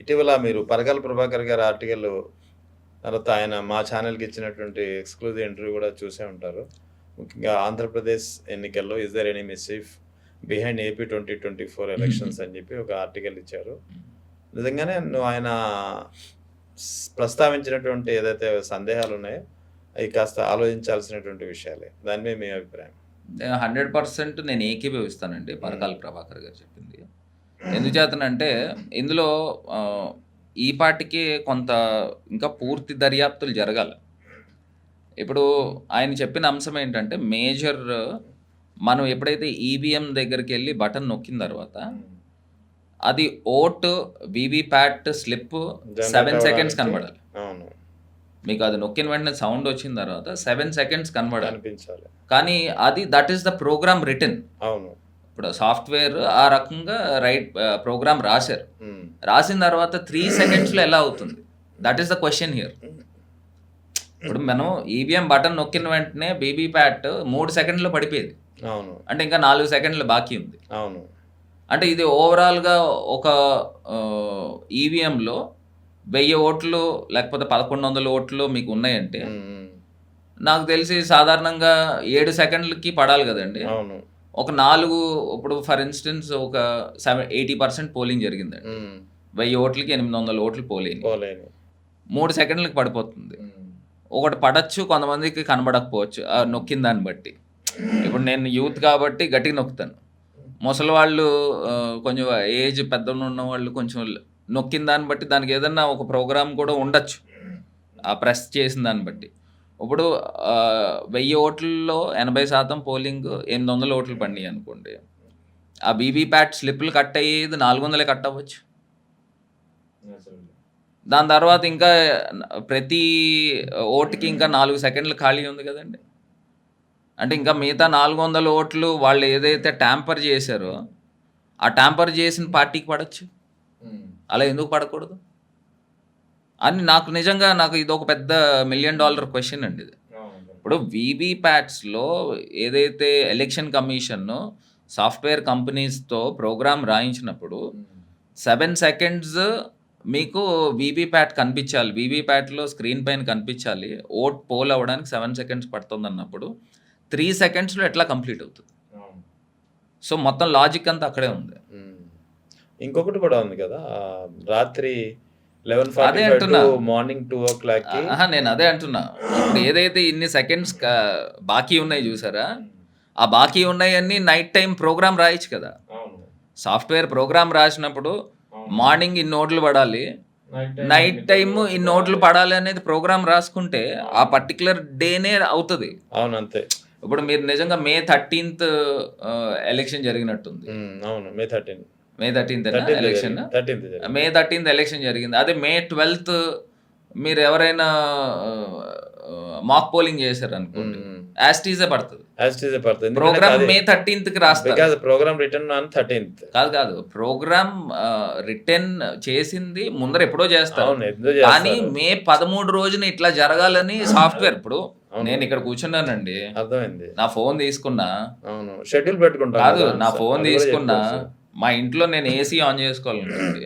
ఇటీవల మీరు పరకాల ప్రభాకర్ గారి ఆర్టికల్ తర్వాత ఆయన మా ఛానల్‌కి ఇచ్చినటువంటి ఎక్స్‌క్లూజివ్ ఇంటర్వ్యూ గూడా చూసే ఉంటారు. ముఖ్యంగా ఆంధ్రప్రదేశ్ ఎన్నికల్లో is there any mischief behind AP 2024 elections అని జెప్పి ఒక ఆర్టికల్ ఇచ్చారు. నిజంగానే ఆయన ప్రస్తావించినటువంటి ఏదైతే సందేహాలున్నాయో, అయి కాస్త ఆలోచించాల్సినటువంటి విషయాలే. దాని మీద మీ అభిప్రాయం? 100% నేను ఏకీభవిస్తానండి పరకాల ప్రభాకర్ గారు చెప్పింది. ఎందుచేతనంటే ఇందులో ఈ పాటికి కొంత ఇంకా పూర్తి దర్యాప్తులు జరగాల. ఇప్పుడు ఆయన చెప్పిన అంశం ఏంటంటే మేజర్ మనం ఎప్పుడైతే ఈవీఎం దగ్గరికెళ్ళి బటన్ నొక్కిన తర్వాత అది ఓట్ వీవీప్యాట్ స్లిప్ 7 సెకండ్స్ కనబడాలి. అవును. మీకు అది నొక్కిన వెంటనే సౌండ్ వచ్చిన తర్వాత 7 సెకండ్స్ కనబడాలి. కనిపించాలి. కానీ that is the program written. అవును. ఇప్పుడు సాఫ్ట్‌వేర్ ఆ రకంగా ప్రోగ్రామ్ రాశారు. హ్మ్. రాసిన తర్వాత 3 సెకండ్స్‌లో ఎలా అవుతుంది? That is the question here. ఇప్పుడు మనం ఈవీఎం బటన్ నొక్కిన వెంటనే వీవీప్యాట్ 3 సెకండ్‌లో పడిపోయేది. అవును. అంటే ఇంకా 4 సెకండ్లు బాకీ ఉంది. అవును. అంటే ఇది ఓవరాల్‌గా ఒక ఈవీఎంలో 1000 ఓట్లు లేకపోతే 1100 ఓట్లు మీకు ఉన్నాయంటే హ్మ్. నాకు తెలిసి సాధారణంగా 7 సెకండ్లకి పడాలి కదండీ! అవును. ఒక 4 ఇప్పుడు ఫర్ ఇన్‌స్టెన్స్ ఒక 80% పోలింగ్ జరిగిందండి. హ్మ్. 1000 ఓట్లకి 800 ఓట్లు పోలైనయి. పోలేని. 3 సెకండ్లకి పడిపోతుంది. హ్మ్. ఒకటి పడొచ్చు, కొంతమందికి కనబడకపోవచ్చు. నొక్కిన దాన్ని బట్టి. ఇప్పుడు నేను యూత్ కాబట్టి గట్టిగా నొక్కుతాను. ముసలివాళ్ళు కొంచెం ఏజ్ పెద్దలున్నవాళ్ళు కొంచెం నొక్కిన దాన్ని బట్టి దానికి ఏదన్నా ఒక ప్రోగ్రామ్ కూడా ఉండొచ్చు. ఆ ప్రెస్ చేసిన దాన్ని బట్టి. ఇప్పుడు 1000 ఓట్లలో 80% పోలింగ్ 800 ఓట్లు పడినాయి అనుకోండి. ఆ వీవీప్యాట్ స్లిప్‌లు కట్ అయ్యేది 400 కట్ అవ్వచ్చు. దాని తర్వాత ఇంకా ప్రతి ఓటుకి ఇంకా 4 సెకండ్లు ఖాళీ ఉంది కదండీ! అంటే ఇంకా మిగతా 400 ఓట్లు వాళ్ళు ఏదైతే ట్యాంపర్ చేశారో, ఆ ట్యాంపర్ చేసిన పార్టీకి పడొచ్చు. అలా ఎందుకు పడకూడదు? అని నాకు నిజంగా ఇదొక పెద్ద $1 మిలియన్ క్వెషన్ అండి ఇది. ఇప్పుడు వీవీప్యాట్స్‌లో ఏదైతే ఎలక్షన్ కమిషన్ సాఫ్ట్‌వేర్ కంపెనీస్‌తో ప్రోగ్రామ్ రాయించినప్పుడు 7 సెకండ్స్ మీకు వీవీప్యాట్ కనిపించాలి. వీవీప్యాట్‌లో స్క్రీన్ పైన కనిపించాలి. ఓట్ పోల్ అవ్వడానికి 7 సెకండ్స్ పడుతుందన్నప్పుడు 3 సెకండ్స్‌లో ఎట్లా కంప్లీట్ అవుతుంది? సో, మొత్తం లాజిక్ అంతా అక్కడే ఉంది. ఇంకొకటి కూడా ఉంది కదా! రాత్రి అదే 11:45 అంటున్నా. టు మార్నింగ్ 2:00కి నేను అదే అంటున్నా. ఇప్పుడు ఏదైతే ఇన్ని సెకండ్స్ బాకీ ఉన్నాయి చూసారా? ఆ బాకీ ఉన్నయన్నీ నైట్ టైమ్ ప్రోగ్రామ్ రాయొచ్చు కదా! సాఫ్ట్‌వేర్ ప్రోగ్రామ్ రాసినప్పుడు మార్నింగ్ ఇన్ని ఓట్లు పడాలి. నైట్ టైమ్ ఇన్ని ఓట్లు పడాలి అనేది ప్రోగ్రామ్ రాసుకుంటే ఆ పర్టిక్యులర్ డేనే అవుతది. అవును. అంతే. ఇప్పుడు మీరు నిజంగా మే 13థ్ ఎలక్షన్ జరిగినట్టుంది. అవును. మే 13. మే 13థేనా 13థ్ ఎలక్షన్? 13థ్ జరిగింది. మే 13థ్ ఎలక్షన్ జరిగింది. అదే మే 12థ్ మీరు ఎవరైనా మాక్ పోలింగ్ చేశారనుకోండి. యాజ్ ఇట్ ఈజే పడతది. యాజ్ ఇట్ ఈజే పడుతుంది. ప్రోగ్రామ్ మే 13థ్‌కి రాస్తారు. బికాజ్ ప్రోగ్రామ్ రిటర్న్ ఆన్ 13థ్. కాదు. ప్రోగ్రామ్ రిటర్న్ చేసింది ముందర ఎప్పుడో చేస్తారు. అవును. ఎప్పుడో చేస్తారు. కానీ మే 13 రోజున ఇట్లా జరగాలని సాఫ్ట్‌వేర్ ఇప్పుడు నేను ఇక్కడ కూర్చున్నానండి. అర్థమైంది. నా ఫోన్ తీసుకున్నా. అవును. షెడ్యూల్ పెట్టుకుంటాం. కాదు కదా! నా ఫోన్ అది కూడా తీసుకున్నా. చెప్పుకోవచ్చు. మా ఇంట్లో నేను ఏసీ ఆన్ చేసుకోవాలనుకోండి.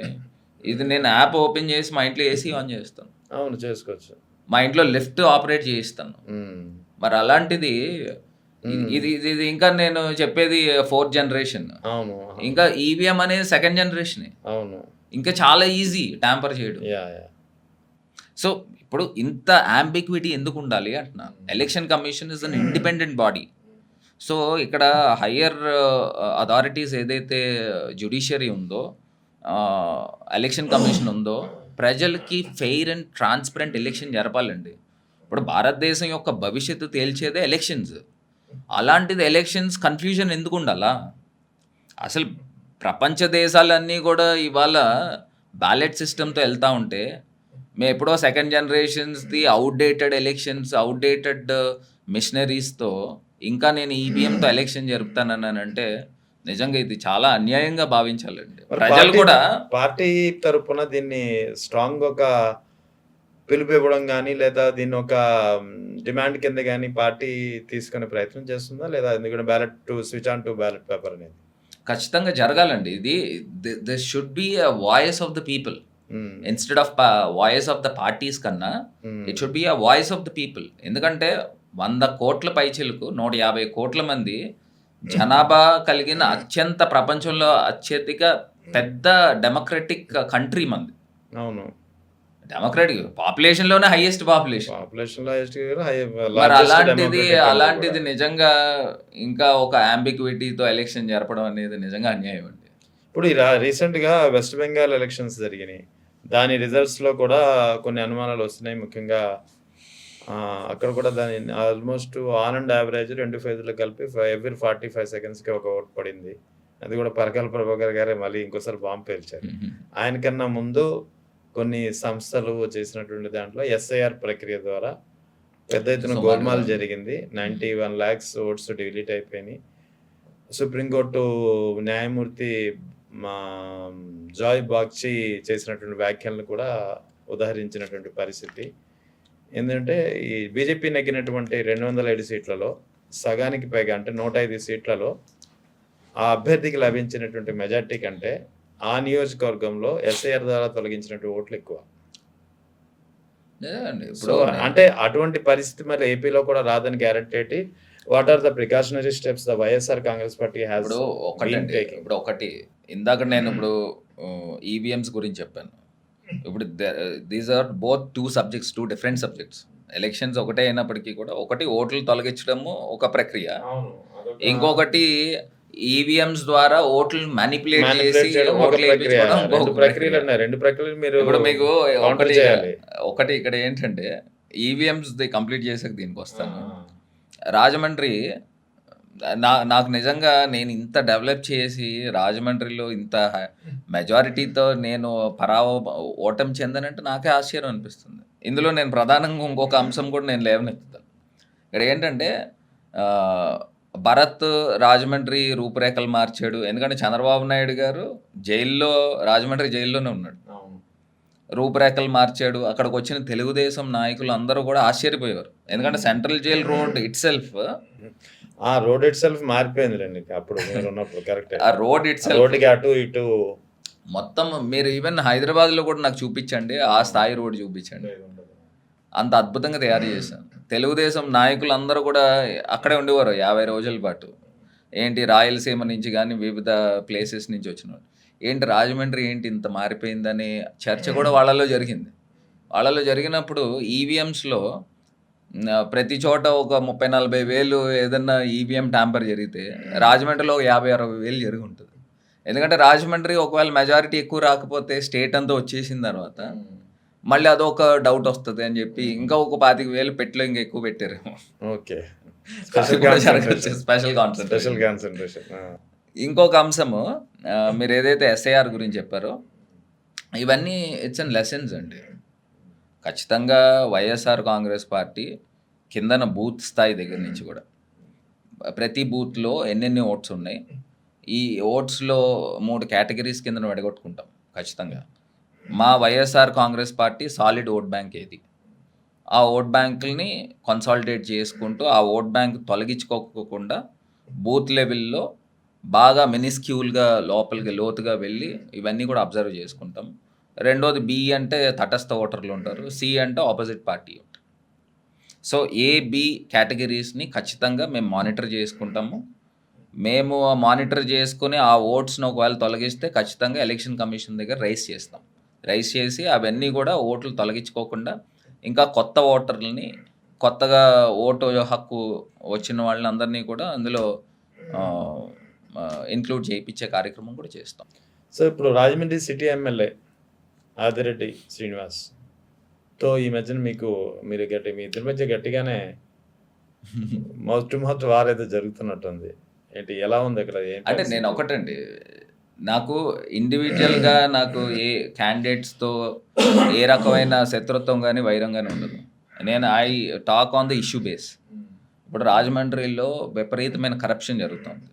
ఇది నేను యాప్ ఓపెన్ చేసి మా ఇంట్లో ఏసీ ఆన్ చేస్తాను. అవును. చేసుకోవచ్చు. మా ఇంట్లో లిఫ్ట్ ఆపరేట్ చేయిస్తాను. మరి అలాంటిది ఇది ఇంకా నేను చెప్పేది 4థ్ జనరేషన్. అవును. ఇంకా ఈవీఎం అనేది 2nd జనరేషనే. అవును. ఇంకా చాలా ఈజీ ట్యాంపర్ చేయడం. యాహ్! సో, ఇప్పుడు ఇంత యాంబిగ్విటీ ఎందుకు ఉండాలి అంటున్నా. Election commission is an independent body. So, ఇక్కడ హయ్యర్ అథారిటీస్ ఏదైతే జ్యుడిషియరీ ఉందో, ఎలక్షన్ కమిషన్ ఉందో, ప్రజలకి ఫెయిర్ అండ్ ట్రాన్స్‌పరెంట్ ఎలక్షన్ జరపాలండి. ఇప్పుడు భారతదేశం యొక్క భవిష్యత్తు తేల్చేదే ఎలక్షన్స్. అలాంటిది ఎలక్షన్స్ కన్‌ఫ్యూజన్ ఎందుకు ఉండాలా? అసలు ప్రపంచ దేశాలన్నీ కూడా ఇవాళ బ్యాలెట్ సిస్టమ్‌తో వెళ్తా ఉంటే, మేము ఎప్పుడో 2nd జనరేషన్స్‌ది అవుట్‌డేటెడ్ ఎలక్షన్స్, అవుట్‌డేటెడ్ మిషనరీస్‌తో ఇంకా నేను ఈవీఎంతో ఎలక్షన్ జరుపుతానన్నానంటే నిజంగా ఇది చాలా అన్యాయంగా భావించాలండి. ప్రజలు కూడా పార్టీ తరపున దీన్ని స్ట్రాంగ్ ఒక పిలుపు ఇవ్వడం గాని, లేదా దీన్ని ఒక డిమాండ్ కింద గాని పార్టీ తీసుకునే ప్రయత్నం చేస్తుందా? లేదా ఎందుకంటే switch on to ballot paper అనేది? ఖచ్చితంగా జరగాలండి. ఇది this should be a voice of the people. Instead of voice of the parties కన్నా it should be a voice of the people. ఎందుకంటే 100,00,00,000 పైచిలుకు 150,00,00,000 మంది జనాభా కలిగిన అత్యంత ప్రపంచంలో అత్యధిక పెద్ద డెమోక్రటిక్ కంట్రీ మనది. అవును. డెమోక్రటిక్ పాపులేషన్‌లోనే హైయెస్ట్ పాపులేషన్. పాపులేషన్‌లో హైయెస్ట్ మరి లార్జెస్ట్ అలాంటిది డెమోక్రటిక్ కంట్రీ అలాంటిది కూడా. నిజంగా ఇంకా ఒక యాంబిగ్విటీతో ఎలక్షన్ జరపడం అనేది నిజంగా అన్యాయం అండి. ఇప్పుడు రీసెంట్‌గా వెస్ట్ బెంగాల్ ఎలక్షన్స్ జరిగినాయి. దాని రిజల్ట్స్‌లో కూడా కొన్ని అనుమానాలు వస్తున్నాయి. ముఖ్యంగా అక్కడ కూడా దాని ఆల్మోస్ట్ ఆన్ అండ్ యావరేజ్ 2 ఫేజ్‌లో కలిపి ఎవ్రీ 45 సెకండ్స్‌కి ఒక ఓటు పడింది. అది కూడా పరకాల ప్రభాకర్ గారే మళ్ళీ ఇంకోసారి బాంబ్ పేల్చారు. ఆయనకన్నా ముందు కొన్ని సంస్థలు చేసినటువంటి దాంట్లో ఎస్ఐఆర్ ప్రక్రియ ద్వారా పెద్ద ఎత్తున సుమారుగా గోల్మాల్ జరిగింది. 91,00,000 ఓట్స్ డిలీట్ అయిపోయినాయి. సుప్రీంకోర్టు న్యాయమూర్తి మా జాయ్ బాగ్చి చేసినటువంటి వ్యాఖ్యలను కూడా ఉదహరించినటువంటి పరిస్థితి. ఏందంటే ఈ బీజేపీ నెగ్గినటువంటి 207 సీట్లలో సగానికి పైగా అంటే 105 సీట్లలో ఆ అభ్యర్థికి లభించినటువంటి మెజార్టీ కంటే ఆ నియోజకవర్గంలో ఎస్ఐఆర్ ద్వారా తొలగించినటువంటి ఓట్లు ఎక్కువ. లేదండి. సో, ఇప్పుడు అంటే అటువంటి పరిస్థితి మరి ఏపీలో కూడా రాదని గ్యారంటీ ఏంటి? What are the precautionary steps the YSR Congress party has ఇప్పుడు బీన్ ఒకటండి. టేకింగ్? ఇప్పుడు ఒకటి ఇందాక నేను ఇప్పుడు ఈవీఎంస్ గురించి చెప్పాను. ఇప్పుడు these are both 2 subjects, 2 different subjects. Elections ఒకటే అయినప్పటికీ కూడా ఒకటి ఓట్లు తొలగించడము ఒక ప్రక్రియ. అవును. ఇంకొకటి ఈవీఎంస్ ద్వారా ఓట్లను మ్యానిపులేట్ చేసి మానిప్యులేట్ చేయడం ఒక ఓట్లు ప్రక్రియ. వేయించుకోవడం 2 ఇంకొక ప్రక్రియలు ప్రక్రియ. ఉన్నాయి. 2 ప్రక్రియలు మీరు ఇప్పుడు మీకు కౌంటర్ ఒకటి చేయాలి. ఒకటి ఇక్కడ ఏంటంటే ఈవీఎంస్‌ది కంప్లీట్ చేసాక దీనికొస్తాను. రాజమండ్రి నాకు నిజంగా నేను ఇంత డెవలప్ చేసి రాజమండ్రిలో ఇంత మెజారిటీతో నేను ఓటమి చెందానంటే నాకే ఆశ్చర్యం అనిపిస్తుంది. ఇందులో నేను ప్రధానంగా ఇంకొక అంశం కూడా నేను లేవనెత్తుతాను. ఇక్కడ ఏంటంటే భరత్ రాజమండ్రి రూపురేఖలు మార్చాడు. ఎందుకంటే చంద్రబాబు నాయుడు గారు రాజమండ్రి జైల్లోనే ఉన్నాడు. రూపురేఖలు మార్చాడు. అక్కడికి వచ్చిన తెలుగుదేశం నాయకులు అందరూ కూడా ఆశ్చర్యపోయారు. ఎందుకంటే సెంట్రల్ జైల్ రోడ్ ఇట్‌సెల్ఫ్ ఆ రోడ్ ఇట్‌సెల్ఫ్ మారిపోయిందిలెండి. అప్పుడు మీరున్నప్పుడు కరెక్టే. ఆ రోడ్ ఇట్‌సెల్ఫ్ రోడ్డుకి అటు ఇటు మొత్తం మీరు ఈవెన్ హైదరాబాద్‌లో కూడా నాకు చూపించండి. ఆ స్థాయి రోడ్ చూపించండి. అంత అద్భుతంగా తయారు చేశారు. తెలుగుదేశం నాయకులందరూ కూడా అక్కడే ఉండేవారు 50 రోజుల పాటు. ఏంటి రాయలసీమ నుంచి గానీ, వివిధ ప్లేసెస్ నుంచి వచ్చినోళ్ళు. ఏంటి రాజమండ్రి ఏంటి ఇంత మారిపోయిందనే చర్చ కూడా వాళ్ళలో జరిగింది. వాళ్ళలో జరిగినప్పుడు ఈవీఎంస్‌లో ప్రతి చోట ఒక 30, 40 వేలు ఏదన్నా ఈవీఎం ట్యాంపర్ జరిగితే రాజమండ్రిలో 50, 60 వేలు జరిగుంటది. ఎందుకంటే రాజమండ్రి ఒకవేళ మెజారిటీ ఎక్కువ రాకపోతే స్టేట్ అంతా వచ్చేసిన తర్వాత మళ్ళీ అదొక డౌట్ వస్తది అని చెప్పి ఇంకా ఒక 25,000 పెట్టిలో ఇంకా ఎక్కువ పెట్టారేమో. ఓకే. అది కూడా జరగచ్చు. Special concentration. కాన్సంట్రేషన్. ఇంకొక అంశము మీరు ఏదైతే ఎస్ఐఆర్ గురించి చెప్పారో ఇవన్నీ ఇట్స్ ఎన్ లెసన్స్ అండి. ఖచ్చితంగా వైఎస్ఆర్ కాంగ్రెస్ పార్టీ కిందన బూత్ స్థాయి దగ్గర నుంచి కూడా ప్రతి బూత్‌లో ఎన్నెన్ని ఓట్స్ ఉన్నాయి. ఈ ఓట్స్‌లో 3 కేటగిరీస్ కిందన విడగొట్టుకుంటాం ఖచ్చితంగా. మా YSR Congress party solid vote bank ఏది? ఆ ఓట్ బ్యాంకుల్ని కన్సాలిడేట్ చేసుకుంటూ ఆ ఓట్ బ్యాంక్ తొలగించుకోకుండా బూత్ లెవెల్‌లో బాగా మినిస్క్యూల్‌గా లోపలికి లోతుగా వెళ్ళి ఇవన్నీ కూడా అబ్జర్వ్ చేసుకుంటాం. రెండోది బి అంటే తటస్థ ఓటర్లు ఉంటారు. సి అంటే ఆపోజిట్ పార్టీ ఉంటుంది. సో ఏ, బి కేటగిరీస్‌ని ఖచ్చితంగా మేము మానిటర్ చేసుకుంటాము. మేము మానిటర్ చేసుకొని ఆ ఓట్స్‌ని ఒకవేళ తొలగిస్తే ఖచ్చితంగా ఎలక్షన్ కమిషన్ దగ్గర రైజ్ చేస్తాం. రైజ్ చేసి అవన్నీ కూడా ఓట్లు తొలగించుకోకుండా ఇంకా కొత్త ఓటర్లని కొత్తగా ఓటు హక్కు వచ్చిన వాళ్ళందరినీ కూడా అందులో ఇంక్లూడ్ చేయించే కార్యక్రమం కూడా చేస్తాం. సో ఇప్పుడు రాజమండ్రి సిటీ ఎమ్మెల్యే ఆదిరెడ్డి శ్రీనివాస్‌తో ఈ మధ్యన మీ ఇద్దరి మధ్య గట్టిగానే మౌత్ టు మౌత్ వార్ ఏదో జరుగుతున్నట్టుంది. ఏంటి ఎలా ఉంది అక్కడ? అంటే నేను ఒకటండి. నాకు ఇండివిడ్యువల్‌గా నాకు ఏ క్యాండిడేట్స్‌తో ఏ రకమైన శత్రుత్వం గాని, వైరం గాని ఉండదు. I talk on the issue base. ఇప్పుడు రాజమండ్రిలో విపరీతమైన కరప్షన్ జరుగుతుంది.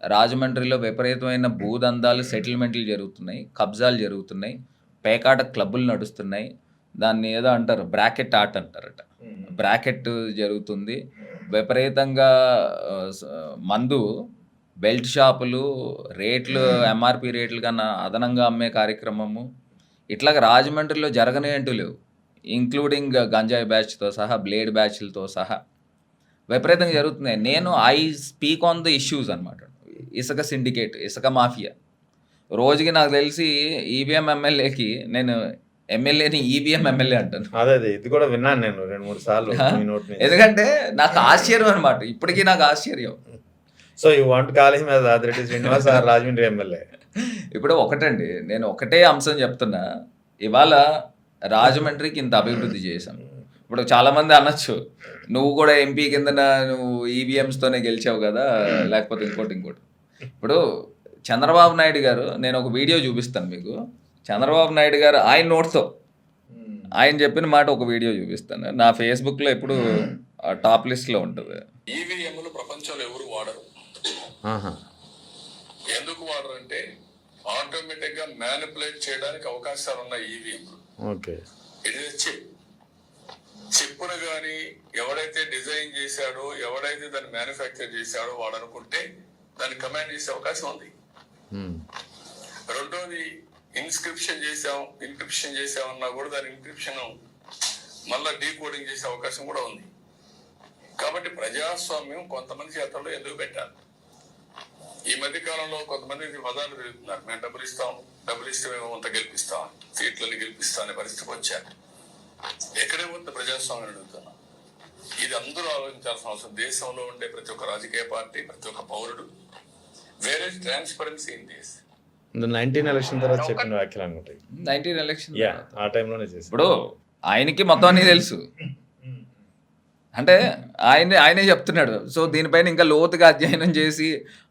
రాజమండ్రిలో విపరీతమైన భూదందాలు, సెటిల్మెంట్లు జరుగుతున్నాయి. కబ్జాలు జరుగుతున్నాయి. పేకాట క్లబ్బులు నడుస్తున్నాయి. దాన్ని ఏదో అంటారు బ్రాకెట్ ఆర్ట్ అంటారట. బ్రాకెట్ జరుగుతుంది. విపరీతంగా మందు బెల్ట్ షాపులు రేట్లు ఎంఆర్‌పీ రేట్లు కన్నా అదనంగా అమ్మే కార్యక్రమము. ఇట్లాగ రాజమండ్రిలో జరగనే అంటూ లేవు. ఇంక్లూడింగ్ గంజాయి బ్యాచ్‌తో సహా, బ్లేడ్ బ్యాచ్‌లతో సహా విపరీతంగా జరుగుతున్నాయి. I speak on the issues అనమాట. ఇసుక సిండికేట్, ఇసుక మాఫియా. రోజుకి నాకు తెలిసి ఈవీఎం ఎమ్మెల్యేకి నేను ఎమ్మెల్యేని ఈవీఎం ఎమ్మెల్యే అంటాను. అదే ఇది కూడా విన్నాను నేను 2-3 సార్లు మీ నోటి నుంచి. ఎందుకంటే నాకు ఆశ్చర్యం అనమాట. ఇప్పటికీ నాకు ఆశ్చర్యం. So you want call him as Adireddy Srinivas or Rajahmundry MLA? ఇప్పుడు ఒకటండి, నేను ఒకటే అంశం చెప్తున్నా. ఇవాళ రాజమండ్రికి ఇంత అభివృద్ధి చేశాం. ఇప్పుడు చాలామంది అనొచ్చు, నువ్వు కూడా ఎంపీ కిందన నువ్వు ఈవీఎంస్తోనే గెలిచావు కదా, లేకపోతే ఇంకోటి. ఇప్పుడు చంద్రబాబు నాయుడు గారు, నేను ఒక వీడియో చూపిస్తాను మీకు. చంద్రబాబు నాయుడు గారు ఆయన నోట్తో ఆయన చెప్పిన మాట ఒక వీడియో చూపిస్తాను. నా ఫేస్బుక్లో ఎప్పుడు టాప్ లిస్ట్లో ఉంటుంది. ఈవీఎంలు ప్రపంచంలో ఎవరు వాడరు. ఎందుకు వాడరు అంటే ఆటోమేటిక్ గా మ్యానిపులేట్ చేయడానికి అవకాశాలు ఉన్నాయి ఈవీఎంలు. ఓకే, ఇట్ ఇస్ చిప్పును గాని ఎవడైతే డిజైన్ చేశాడో, ఎవడైతే దాన్ని మ్యానుఫ్యాక్చర్ చేశాడో వాడు అనుకుంటే దాన్ని కమాండ్ చేసే అవకాశం ఉంది. రెండోది ఇన్స్క్రిప్షన్ చేసామన్నా కూడా దాని ఇన్క్రిప్షన్ మళ్ళా డీకోడింగ్ చేసే అవకాశం కూడా ఉంది. కాబట్టి ప్రజాస్వామ్యం కొంతమంది చేతల్లో ఎందుకు పెట్టాలి? ఈ మధ్య కాలంలో కొంతమంది పదాలు తిరుగుతున్నారు, మేము డబ్బులు ఇస్తే మేము అంత గెలిపిస్తాం, సీట్లని గెలిపిస్తాం అనే పరిస్థితికి వచ్చారు. ఎక్కడే పోతే ప్రజాస్వామ్యం అడుగుతున్నాం. ఇది అందరూ ఆలోచించాల్సిన అవసరం. దేశంలో ఉండే ప్రతి ఒక్క రాజకీయ పార్టీ, ప్రతి ఒక్క పౌరుడు. వేరే ట్రాన్స్పరెన్సీ ఇన్ దిస్ 19 ఎలక్షన్ తర్వాత చెప్పిన వ్యాఖ్యలు అనుకుంటాయి. 19 ఎలక్షన్ ఆ టైంలోనే చేసి ఇప్పుడు ఆయనకి మొత్తం అన్నీ తెలుసు. అంటే ఆయనే చెప్తున్నాడు. సో దీనిపైన ఇంకా లోతుగా అధ్యయనం చేసి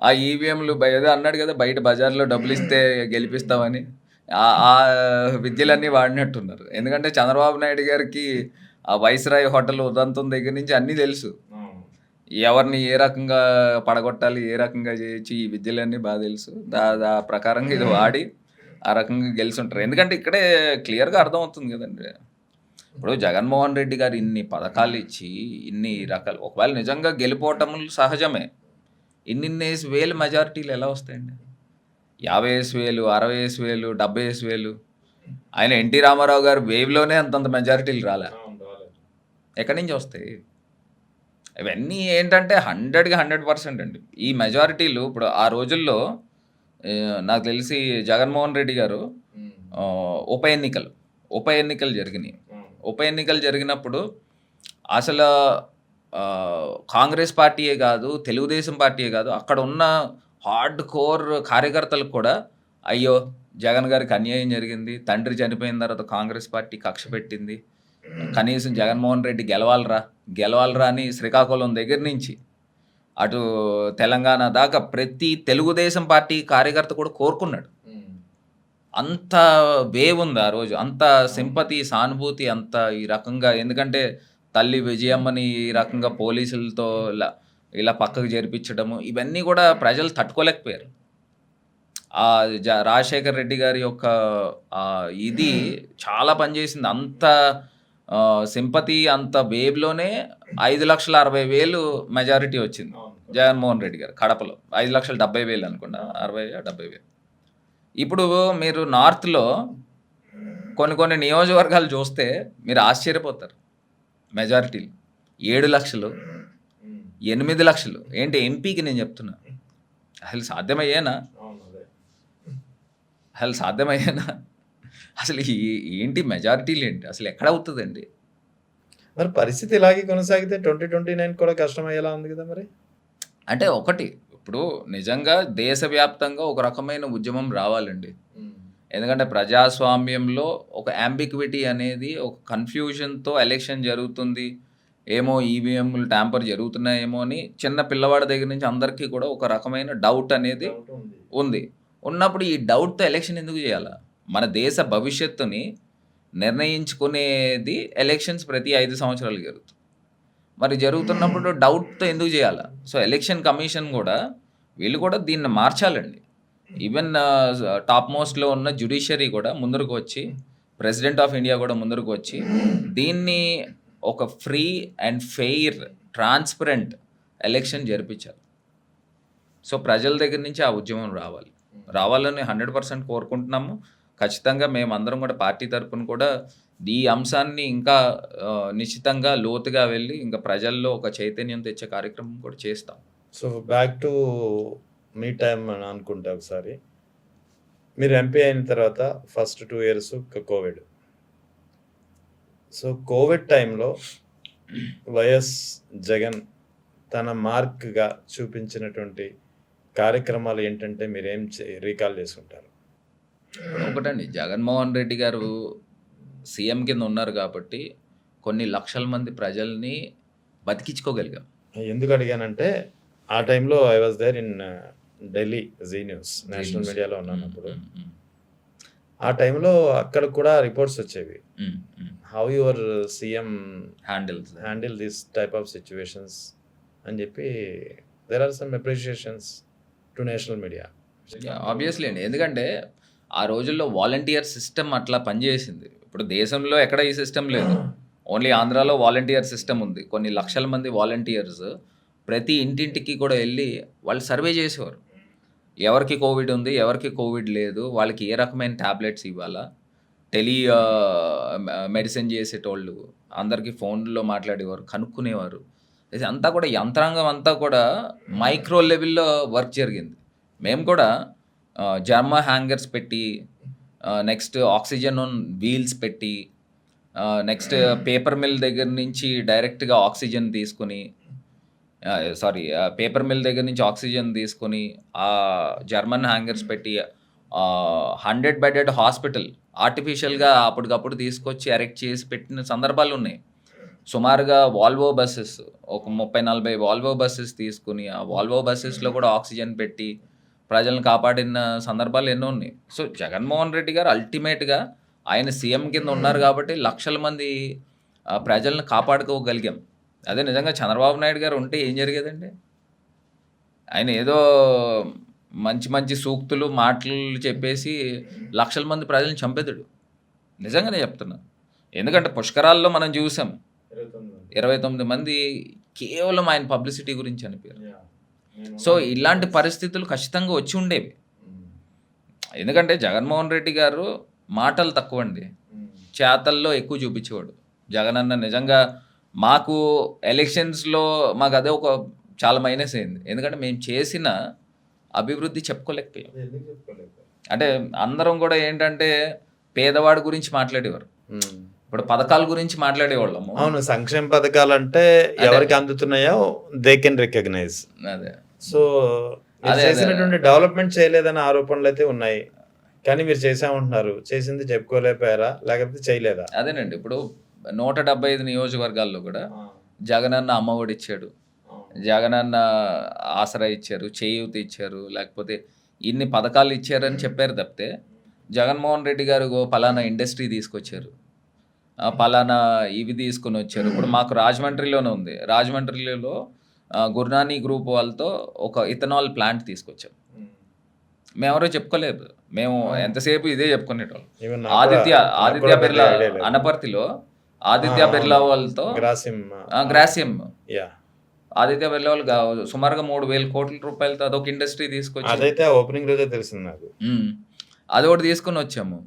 ఆ ఈవీఎంలు ఏదో అన్నాడు కదా, బయట బజార్లో డబ్బులు ఇస్తే గెలిపిస్తామని, ఆ విద్యలన్నీ వాడినట్టున్నారు. ఎందుకంటే చంద్రబాబు నాయుడు గారికి ఆ వైస్రాయ్ హోటల్ ఉదంతం దగ్గర నుంచి అన్నీ తెలుసు. ఎవరిని ఏ రకంగా పడగొట్టాలి, ఏ రకంగా చేయొచ్చు, ఈ విద్యలన్నీ బాగా తెలుసు. దా ప్రకారంగా ఇది వాడి ఆ రకంగా గెలిచి ఉంటారు. ఎందుకంటే ఇక్కడే క్లియర్గా అర్థమవుతుంది కదండి. ఇప్పుడు జగన్మోహన్ రెడ్డి గారు ఇన్ని పథకాలు ఇచ్చి ఇన్ని రకాలు, ఒకవేళ నిజంగా గెలిపోవటములు సహజమే. ఇన్ని వేలు మెజారిటీలు ఎలా వస్తాయండి? 50,000, 60,000, 70,000. ఆయన ఎన్టీ రామారావు గారు వేవ్లోనే అంతంత మెజారిటీలు రాలే. ఎక్కడి నుంచి వస్తాయి? ఇవన్నీ ఏంటంటే 100కి 100% అండి. ఈ మెజారిటీలు ఇప్పుడు ఆ రోజుల్లో నాకు తెలిసి జగన్మోహన్ రెడ్డి గారు ఉప ఎన్నికలు జరిగినాయి. ఉప ఎన్నికలు జరిగినప్పుడు అసలు కాంగ్రెస్ పార్టీయే కాదు, తెలుగుదేశం పార్టీయే కాదు, అక్కడ ఉన్న హార్డ్ కోర్ కార్యకర్తలకు కూడా అయ్యో జగన్ గారికి అన్యాయం జరిగింది, తండ్రి చనిపోయిన తర్వాత కాంగ్రెస్ పార్టీ కక్ష పెట్టింది, కనీసం జగన్మోహన్ రెడ్డి గెలవాలరా అని శ్రీకాకుళం దగ్గర నుంచి అటు తెలంగాణ దాకా ప్రతి తెలుగుదేశం పార్టీ కార్యకర్త కూడా కోరుకున్నాడు. అంత వేవ్ ఉంది ఆ రోజు, అంత సింపతి, సానుభూతి, అంత ఈ రకంగా. ఎందుకంటే తల్లి విజయమ్మని ఈ రకంగా పోలీసులతో ఇలా పక్కకు జరిపించడము, ఇవన్నీ కూడా ప్రజలు తట్టుకోలేకపోయారు. రాజశేఖర్ రెడ్డి గారి యొక్క ఇది చాలా పనిచేసింది. అంత సింపతి, అంత వేవ్లోనే 5,60,000 మెజారిటీ వచ్చింది జగన్మోహన్ రెడ్డి గారు కడపలో. 5,70,000 అనుకున్నా, 60,000-70,000. ఇప్పుడు మీరు నార్త్లో కొన్ని నియోజకవర్గాలు చూస్తే మీరు ఆశ్చర్యపోతారు. మెజారిటీలు 7 లక్షలు, 8 లక్షలు. ఏంటి ఎంపీకి నేను చెప్తున్నా, అసలు సాధ్యమయ్యేనా? అసలు ఏంటి మెజారిటీలు ఏంటి? అసలు ఎక్కడ అవుతుందండి? మరి పరిస్థితి ఇలాగే కొనసాగితే 2029 కూడా కష్టమయ్యేలా ఉంది కదా మరి. అంటే ఒకటి, ఇప్పుడు నిజంగా దేశవ్యాప్తంగా ఒక రకమైన ఉద్యమం రావాలండి. ఎందుకంటే ప్రజాస్వామ్యంలో ఒక యాంబిక్విటీ అనేది, ఒక కన్ఫ్యూజన్తో ఎలక్షన్ జరుగుతుంది ఏమో, ఈవీఎంలు ట్యాంపర్ జరుగుతున్నాయేమో అని చిన్న పిల్లవాడి దగ్గర నుంచి అందరికీ కూడా ఒక రకమైన డౌట్ అనేది ఉంది. ఉన్నప్పుడు ఈ డౌట్తో ఎలక్షన్ ఎందుకు చేయాలా? మన దేశ భవిష్యత్తుని నిర్ణయించుకునేది ఎలక్షన్స్ ప్రతి 5 సంవత్సరాలు జరుగుతుంది. మరి జరుగుతున్నప్పుడు డౌట్తో ఎందుకు చేయాలా? సో ఎలక్షన్ కమిషన్ కూడా వీళ్ళు కూడా దీన్ని మార్చాలండి. ఈవెన్ టాప్ మోస్ట్లో ఉన్న జ్యుడిషియరీ కూడా ముందరకు వచ్చి, ప్రెసిడెంట్ ఆఫ్ ఇండియా కూడా ముందరకు వచ్చి దీన్ని ఒక free and fair, transparent election జరిపించాలి. సో ప్రజల దగ్గర నుంచి ఆ ఉద్యమం రావాలని 100% కోరుకుంటున్నాము. ఖచ్చితంగా మేమందరం కూడా పార్టీ తరపున కూడా ఈ అంశాన్ని ఇంకా నిశ్చితంగా లోతుగా వెళ్ళి ఇంకా ప్రజల్లో ఒక చైతన్యం తెచ్చే కార్యక్రమం కూడా చేస్తాం. So back to me time అని అనుకుంటా ఒకసారి. మీరు ఎంపీ అయిన తర్వాత first 2 years Covid. So Covid టైంలో వైఎస్ జగన్ తన మార్క్గా చూపించినటువంటి కార్యక్రమాలు ఏంటంటే మీరేం రీకాల్ చేసుకుంటారు? ఒకటండి, జగన్మోహన్ రెడ్డి గారు సీఎం కింద ఉన్నారు కాబట్టి కొన్ని లక్షల మంది ప్రజల్ని బతికించుకోగలిగాం. ఎందుకు అడిగానంటే ఆ టైంలో I was there in Delhi Zee news national మీడియాలో ఉన్నానప్పుడు. ఆ టైంలో అక్కడ కూడా రిపోర్ట్స్ వచ్చేవి, how your CM handle this type of situations అని చెప్పి there are some appreciations to national media. Obviously అండి, ఎందుకంటే ఆ రోజుల్లో వాలంటీర్ సిస్టమ్ అట్లా పనిచేసింది. ఇప్పుడు దేశంలో ఎక్కడ ఈ సిస్టమ్ లేదు, ఓన్లీ ఆంధ్రాలో వాలంటీర్ సిస్టమ్ ఉంది. కొన్ని లక్షల మంది వాలంటీర్స్ ప్రతి ఇంటింటికి కూడా వెళ్ళి వాళ్ళు సర్వే చేసేవారు. ఎవరికి కోవిడ్ ఉంది, ఎవరికి కోవిడ్ లేదు, వాళ్ళకి ఏ రకమైన ట్యాబ్లెట్స్ ఇవ్వాలా, మెడిసిన్ చేసేటోళ్ళు అందరికీ ఫోన్లో మాట్లాడేవారు, కనుక్కునేవారు. ఇది అంతా కూడా యంత్రాంగం అంతా కూడా మైక్రో లెవెల్లో వర్క్ జరిగింది. మేము కూడా జర్మా హ్యాంగర్స్ పెట్టి, నెక్స్ట్ ఆక్సిజన్ ఆన్ వీల్స్ పెట్టి, నెక్స్ట్ పేపర్ మిల్ దగ్గర నుంచి డైరెక్ట్గా ఆక్సిజన్ తీసుకొని పేపర్ మిల్ దగ్గర నుంచి ఆక్సిజన్ తీసుకొని ఆ జర్మన్ హ్యాంగర్స్ పెట్టి 100 బెడెడ్ హాస్పిటల్ ఆర్టిఫిషియల్గా అప్పటికప్పుడు తీసుకొచ్చి ఎరెక్ట్ చేసి పెట్టిన సందర్భాలు ఉన్నాయి. సుమారుగా వాల్వో బస్సెస్, ఒక 30-40 వాల్వో బస్సెస్ తీసుకుని ఆ వాల్వో బస్సెస్లో కూడా ఆక్సిజన్ పెట్టి ప్రజలను కాపాడిన సందర్భాలు ఎన్నో ఉన్నాయి. సో జగన్మోహన్ రెడ్డి గారు అల్టిమేట్గా ఆయన సీఎం కింద ఉన్నారు కాబట్టి లక్షల మంది ప్రజలను కాపాడుకోగలిగాం. అదే నిజంగా చంద్రబాబు నాయుడు గారు ఉంటే ఏం జరిగేదండి? ఆయన ఏదో మంచి మంచి సూక్తులు మాటలు చెప్పేసి లక్షల మంది ప్రజలను చంపేదాడు. నిజంగానే చెప్తున్నా. ఎందుకంటే పుష్కరాల్లో మనం చూసాం 29 మంది కేవలం ఆయన పబ్లిసిటీ గురించి చనిపోయారు. సో ఇలాంటి పరిస్థితులు ఖచ్చితంగా వచ్చి ఉండేవి. ఎందుకంటే జగన్మోహన్ రెడ్డి గారు మాటలు తక్కువ అండి, చేతల్లో ఎక్కువ చూపించేవాడు. జగన్ అన్న నిజంగా మాకు ఎలక్షన్స్లో మాకు అదే ఒక చాలా మైనస్ అయింది. ఎందుకంటే మేము చేసిన అభివృద్ధి చెప్పుకోలేకపోయాం. అంటే అందరం కూడా ఏంటంటే పేదవాడి గురించి మాట్లాడేవారు, ఇప్పుడు పథకాల గురించి మాట్లాడేవాళ్ళము. అవును, సంక్షేమ పథకాలు అంటే ఎవరికి అందుతున్నాయో దే కెన్ రికగ్నైజ్. అదే సో చేసినటువంటి డెవలప్మెంట్ చేయలేదన్న ఆరోపణలు అయితే ఉన్నాయి, కానీ మీరు చేసామంటున్నారు. చేసింది చెప్పుకోలేకపోయారా, లేకపోతే చేయలేదా? అదేనండి, ఇప్పుడు 175 నియోజకవర్గాల్లో కూడా జగనన్న అమ్మఒడి ఇచ్చాడు, జగనన్న ఆసరా ఇచ్చారు, చేయూత ఇచ్చారు, లేకపోతే ఇన్ని పథకాలు ఇచ్చారని చెప్పారు తప్పితే జగన్మోహన్ రెడ్డి గారు పలానా ఇండస్ట్రీ తీసుకొచ్చారు, పలానా ఇవి తీసుకొని వచ్చారు. ఇప్పుడు మాకు రాజమండ్రిలోనే ఉంది, రాజమండ్రిలో గుర్నాని గ్రూప్ వాళ్ళతో ఒక ఇథనాల్ ప్లాంట్ తీసుకొచ్చాం. మేమెవరో చెప్పుకోలేదు, మేము ఎంతసేపు ఇదే చెప్పుకునేటోళ్ళం. ఆదిత్య బిర్లా అనపర్తిలో ఆదిత్య బిర్లా వాళ్ళతో గ్రాసిమ్ ఆదిత్య బిర్లా వాళ్ళు సుమారుగా 3,000 కోట్ల రూపాయలతో అదొక ఇండస్ట్రీ తీసుకొచ్చి అదైతే ఓపెనింగ్ రోజే తెలిసింది నాకు. అది ఒకటి తీసుకొని వచ్చాము.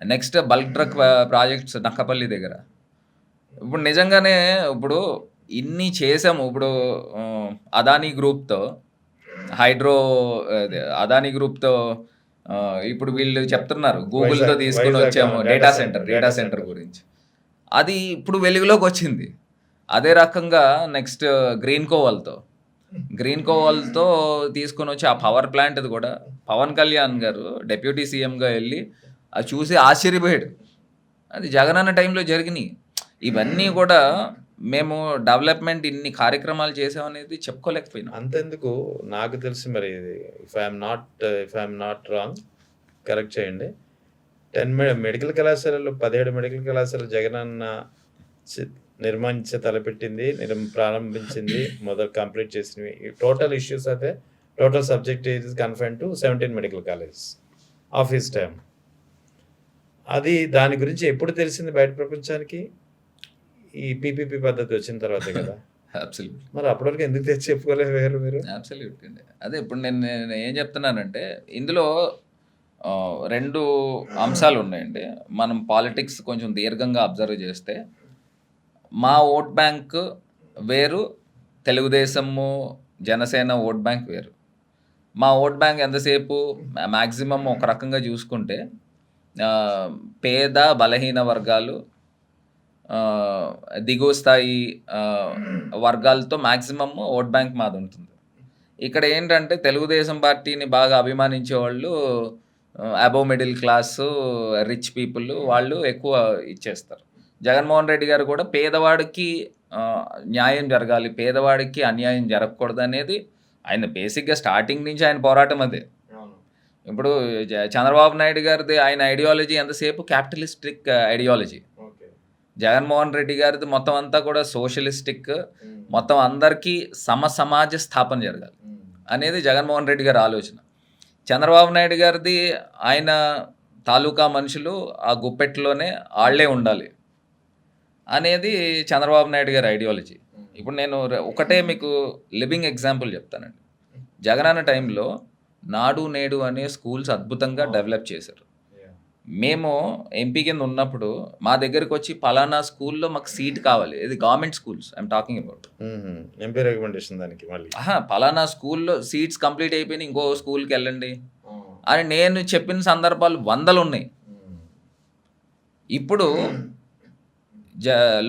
Next bulk drug projects Nakkapalli దగ్గర. ఇప్పుడు నిజంగానే ఇప్పుడు ఇన్ని చేసాము. ఇప్పుడు అదానీ గ్రూప్తో అదానీ గ్రూప్తో ఇప్పుడు వీళ్ళు చెప్తున్నారు గూగుల్తో తీసుకొని వచ్చాము డేటా సెంటర్ గురించి. అది ఇప్పుడు వెలుగులోకి వచ్చింది. అదే రకంగా నెక్స్ట్ గ్రీన్ కోవాల్తో తీసుకొని వచ్చి ఆ పవర్ ప్లాంట్ కూడా పవన్ కళ్యాణ్ గారు డిప్యూటీ సీఎంగా వెళ్ళి అది చూసి ఆశ్చర్యపోయాడు. అది జగనన్న టైంలో జరిగినాయి. ఇవన్నీ కూడా మేము డెవలప్మెంట్ ఇన్ని కార్యక్రమాలు చేసామనేది చెప్పుకోలేకపోయినా. అంతెందుకు, నాకు తెలిసి మరి if I'm not wrong correct చేయండి, 10 మెడికల్ కళాశాలలు 17 మెడికల్ కళాశాలలు జగనన్న నిర్మించే తలపెట్టింది, ప్రారంభించింది, మొదలు కంప్లీట్ చేసినవి. టోటల్ ఇష్యూస్ అయితే total subject is confined to 17 medical colleges of his time. అది దాని గురించి ఎప్పుడు తెలిసింది బయట ప్రపంచానికి? ఈ పీపీపీ పద్ధతి వచ్చిన తర్వాతే కదా. అబ్సల్యూట్. మరి అప్పటివరకు ఎందుకు తెచ్చి చెప్పుకోలేరు మీరు? అబ్సల్యూట్ అండి. అదే ఇప్పుడు నేను ఏం చెప్తున్నానంటే ఇందులో 2 అంశాలు ఉన్నాయండి. మనం పాలిటిక్స్ కొంచెం దీర్ఘంగా అబ్జర్వ్ చేస్తే, మా ఓట్ బ్యాంక్ వేరు, తెలుగుదేశము, జనసేన ఓట్ బ్యాంక్ వేరు. మా ఓట్ బ్యాంక్ ఎంతసేపు మాక్సిమం ఒక రకంగా చూసుకుంటే పేద, బలహీన వర్గాలు, దిగువ స్థాయి వర్గాలతో మాక్సిమమ్ ఓట్ బ్యాంక్ మాది ఉంటుంది. ఇక్కడ ఏంటంటే తెలుగుదేశం పార్టీని బాగా అభిమానించేవాళ్ళు above middle class, rich people వాళ్ళు ఎక్కువ ఇచ్చేస్తారు. జగన్మోహన్ రెడ్డి గారు కూడా పేదవాడికి న్యాయం జరగాలి, పేదవాడికి అన్యాయం జరగకూడదు అనేది ఆయన బేసిక్గా స్టార్టింగ్ నుంచి ఆయన పోరాటం అదే. ఇప్పుడు చంద్రబాబు నాయుడు గారిది ఆయన ఐడియాలజీ ఎంతసేపు క్యాపిటలిస్టిక్ ఐడియాలజీ. జగన్మోహన్ రెడ్డి గారిది మొత్తం అంతా కూడా సోషలిస్టిక్, మొత్తం అందరికీ సమాజ స్థాపన జరగాలి అనేది జగన్మోహన్ రెడ్డి గారి ఆలోచన. చంద్రబాబు నాయుడు గారిది ఆయన తాలూకా మనుషులు ఆ గుప్పెట్లోనే ఆళ్లే ఉండాలి అనేది చంద్రబాబు నాయుడు గారి ఐడియాలజీ. ఇప్పుడు నేను ఒకటే మీకు లివింగ్ ఎగ్జాంపుల్ చెప్తానండి. జగనన్న టైంలో నాడు నేడు అనే స్కూల్స్ అద్భుతంగా డెవలప్ చేశారు. మేము ఎంపీ కింద ఉన్నప్పుడు మా దగ్గరికి వచ్చి పలానా స్కూల్లో మాకు సీట్ కావాలి, ఇది government schools I'm talking about. MP recommendation దానికి మళ్ళీ పలానా స్కూల్లో సీట్స్ కంప్లీట్ అయిపోయినాయి, ఇంకో స్కూల్కి వెళ్ళండి అని నేను చెప్పిన సందర్భాలు 100 ఉన్నాయి. ఇప్పుడు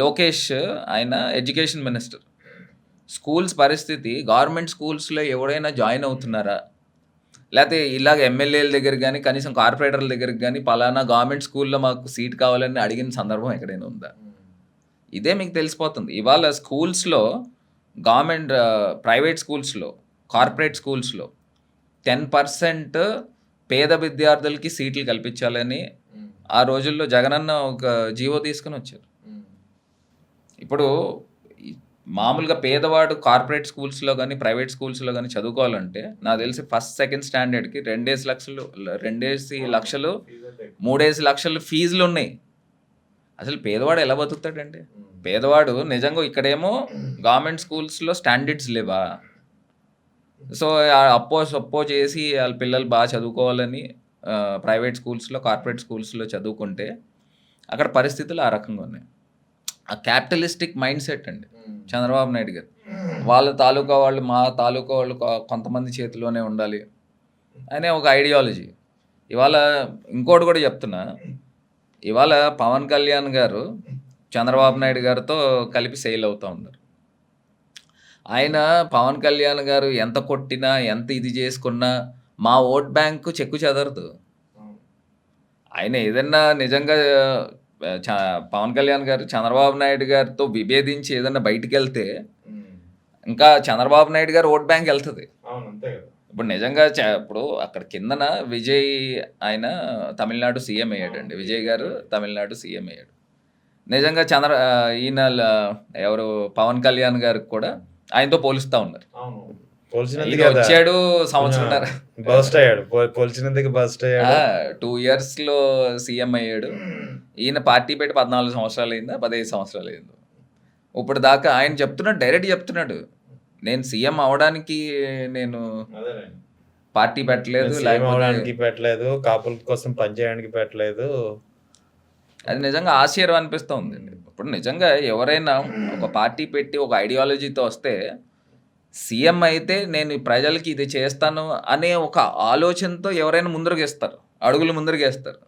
లోకేష్ ఆయన ఎడ్యుకేషన్ మినిస్టర్. స్కూల్స్ పరిస్థితి, గవర్నమెంట్ స్కూల్స్లో ఎవరైనా జాయిన్ అవుతున్నారా, లేకపోతే ఇలాగ ఎమ్మెల్యేల దగ్గర కానీ కనీసం కార్పొరేటర్ల దగ్గరికి కానీ పలానా గవర్నమెంట్ స్కూల్లో మాకు సీట్ కావాలని అడిగిన సందర్భం ఎక్కడైనా ఉందా? ఇదే మీకు తెలిసిపోతుంది. ఇవాళ స్కూల్స్లో గవర్నమెంట్, ప్రైవేట్ స్కూల్స్లో, కార్పొరేట్ స్కూల్స్లో 10% పేద విద్యార్థులకి సీట్లు కల్పించాలని ఆ రోజుల్లో జగనన్న ఒక జీవో తీసుకుని వచ్చారు. ఇప్పుడు మామూలుగా పేదవాడు కార్పొరేట్ స్కూల్స్లో కానీ ప్రైవేట్ స్కూల్స్లో కానీ చదువుకోవాలంటే నాకు తెలిసి ఫస్ట్ సెకండ్ స్టాండర్డ్కి 2 లక్షలు 3 లక్షలు ఫీజులు ఉన్నాయి. అసలు పేదవాడు ఎలా బతుకుతాడండి? పేదవాడు నిజంగా ఇక్కడేమో గవర్నమెంట్ స్కూల్స్లో స్టాండర్డ్స్ లేవా, సో అప్పో చేసి వాళ్ళ పిల్లలు బాగా చదువుకోవాలని ప్రైవేట్ స్కూల్స్లో, కార్పొరేట్ స్కూల్స్లో చదువుకుంటే అక్కడ పరిస్థితులు ఆ రకంగా ఉన్నాయి. ఆ క్యాపిటలిస్టిక్ మైండ్ సెట్ అండి చంద్రబాబు నాయుడు గారు. వాళ్ళ తాలూకా వాళ్ళు, మా తాలూకా వాళ్ళు కొంతమంది చేతిలోనే ఉండాలి అనే ఒక ఐడియాలజీ. ఇవాళ ఇంకోటి కూడా చెప్తున్నా, ఇవాళ పవన్ కళ్యాణ్ గారు చంద్రబాబు నాయుడు గారితో కలిపి సెయిల్ అవుతూ ఉన్నారు. ఆయన పవన్ కళ్యాణ్ గారు ఎంత కొట్టినా, ఎంత ఇది చేసుకున్నా మా ఓట్ బ్యాంకు చెక్కు చెదరదు. ఆయన ఏదన్నా నిజంగా పవన్ కళ్యాణ్ గారు చంద్రబాబు నాయుడు గారితో విభేదించి ఏదన్నా బయటికి వెళ్తే ఇంకా చంద్రబాబు నాయుడు గారు ఓట్ బ్యాంక్ వెళ్తుంది. ఇప్పుడు నిజంగా ఇప్పుడు అక్కడ కిందన విజయ్ ఆయన తమిళనాడు సీఎం అయ్యాడండి. విజయ్ గారు తమిళనాడు సీఎం అయ్యాడు. నిజంగా ఈయన ఎవరు పవన్ కళ్యాణ్ గారికి కూడా ఆయనతో పోలుస్తూ ఉన్నారు. వచ్చాడు సంవత్సరం 2 ఇయర్స్లో సీఎం అయ్యాడు. ఈయన పార్టీ పెట్టి 14 సంవత్సరాలు అయిందా, 15 సంవత్సరాలు అయిందో. ఇప్పుడు దాకా ఆయన చెప్తున్నాడు, డైరెక్ట్ చెప్తున్నాడు, నేను సీఎం అవడానికి నేను పార్టీ పెట్టలేదు, కాపుల కోసం పనిచేయడానికి పెట్టలేదు. అది నిజంగా ఆశ్చర్యం అనిపిస్తూ ఉందండి. ఇప్పుడు నిజంగా ఎవరైనా ఒక పార్టీ పెట్టి ఒక ఐడియాలజీతో వస్తే సీఎం అయితే నేను ప్రజలకి ఇది చేస్తాను అనే ఒక ఆలోచనతో ఎవరైనా ముందరకేస్తారు, అడుగులు ముందరకేస్తారు.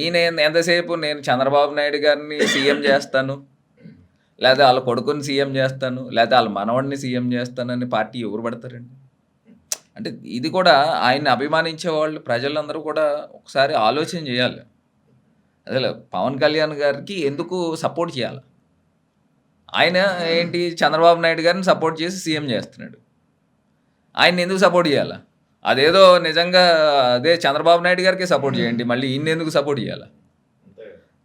ఈయన ఎంతసేపు నేను చంద్రబాబు నాయుడు గారిని సీఎం చేస్తాను, లేదా వాళ్ళ కొడుకుని సీఎం చేస్తాను, లేదా వాళ్ళ మనవడిని సీఎం చేస్తానని పార్టీ ఎవరు పడతారండి? అంటే ఇది కూడా ఆయన్ని అభిమానించే వాళ్ళు ప్రజలందరూ కూడా ఒకసారి ఆలోచన చేయాలి. అసలు పవన్ కళ్యాణ్ గారికి ఎందుకు సపోర్ట్ చేయాలి? ఆయన ఏంటి చంద్రబాబు నాయుడు గారిని సపోర్ట్ చేసి సీఎం చేస్తున్నాడు, ఆయన ఎందుకు సపోర్ట్ చేయాలా? అదేదో నిజంగా అదే చంద్రబాబు నాయుడు గారికి సపోర్ట్ చేయండి, మళ్ళీ ఈయన ఎందుకు సపోర్ట్ చేయాలా?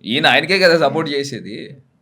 ఈయన ఆయనకే కదా సపోర్ట్ చేసేది.